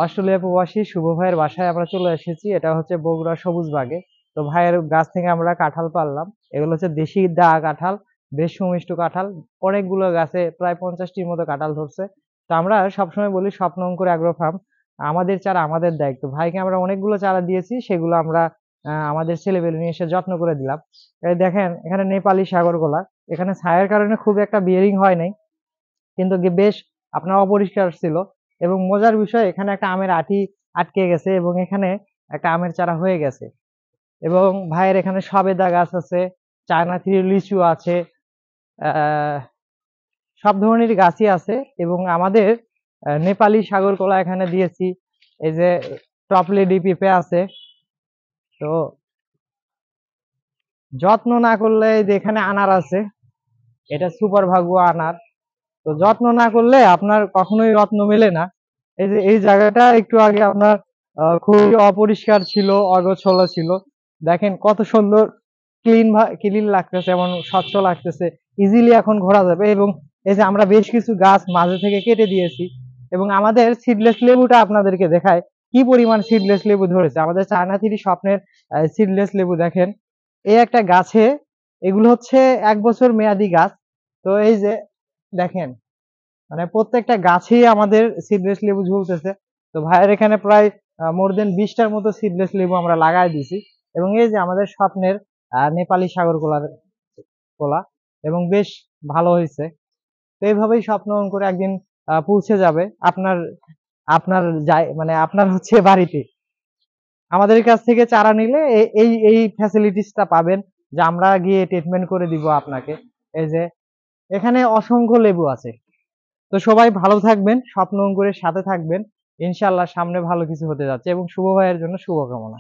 Australia প্রবাসী শুভ ভাইয়ের বাসায় আমরা চলে এসেছি। এটা হচ্ছে বগুড়া সবুজ বাগে। তো ভাইয়ের গাছ থেকে আমরা কাঁঠাল পারলাম। এগুলো হচ্ছে দেশি দা কাঁঠাল, বেশ সুমিষ্ট কাঁঠাল। অনেকগুলো গাছে প্রায় 50টির মতো কাঁঠাল ধরছে। তো আমরা সবসময় বলি স্বপ্ন অঙ্কুর অ্যাগ্রো ফার্ম আমাদের চারা আমাদের দায়িত্ব। ভাইকে আমরা অনেকগুলো চারা দিয়েছি, সেগুলো আমরা আমাদের ছেলেপেলে নিয়ে এসে যত্ন করে দিলাম। এই দেখেন এখানে নেপালি সাগর কলা, এখানে ছায়ার কারণে খুব একটা বিয়ারিং হয় নাই, কিন্তু বেশ আপনার অপরিষ্কার ছিল। এবং মজার বিষয়, এখানে একটা আমের আটি আটকে গেছে এবং এখানে একটা আমের চারা হয়ে গেছে। এবং ভাইয়ের এখানে সবেদা গাছ আছে, চায়না থ্রি লিচু আছে, আহ সব ধরনের গাছই আছে। এবং আমাদের নেপালি সাগর কলা এখানে দিয়েছি। এই যে টপলেডি পেঁপে আছে। তো যত্ন না করলে এই যে এখানে আনার আছে, এটা সুপার ভাগুয়া আনার। তো যত্ন না করলে আপনার কখনোই রত্ন মেলে না। এই যে এই জায়গাটা একটু আগে আপনার খুবই অপরিষ্কার ছিল, অগোছালো ছিল। দেখেন কত সুন্দর ক্লিন লাগতেছে, এমন স্বচ্ছ লাগতেছে। ইজিলি এখন ঘোরা যাবে। এবং এই যে আমরা বেশ কিছু গাছ মাঝে থেকে কেটে দিয়েছি। এবং আমাদের সিডলেস লেবুটা আপনাদেরকে দেখায় কি পরিমাণ সিডলেস লেবু ধরেছে। আমাদের চায়না থ্রি স্বপ্নের সিডলেস লেবু দেখেন, এই একটা গাছে, এগুলো হচ্ছে 1 বছর মেয়াদি গাছ। তো এই যে দেখেন, মানে প্রত্যেকটা গাছেই আমাদের সিডলেস লেবু ঝুলতেছে। তো ভাইয়ের এখানে প্রায় মোর দেন 20টার মতো সিডলেস লেবু আমরা লাগাই দিছি। এবং এই যে আমাদের স্বপ্নের নেপালি সাগর কলা, এবং বেশ ভালো হয়েছে। তো এইভাবেই স্বপ্ন করে একদিন পৌঁছে যাবে আপনার আপনার মানে আপনার হচ্ছে বাড়িতে। আমাদের কাছ থেকে চারা নিলে এই এই ফ্যাসিলিটিসটা পাবেন, যে আমরা গিয়ে ট্রিটমেন্ট করে দিব আপনাকে। এই যে এখানে অসংখ্য লেবু আছে। তো সবাই ভালো থাকবেন, স্বপ্ন অঙ্কুরের সাথে থাকবেন। ইনশাল্লাহ সামনে ভালো কিছু হতে যাচ্ছে, এবং শুভ ভাইয়ের জন্য শুভকামনা।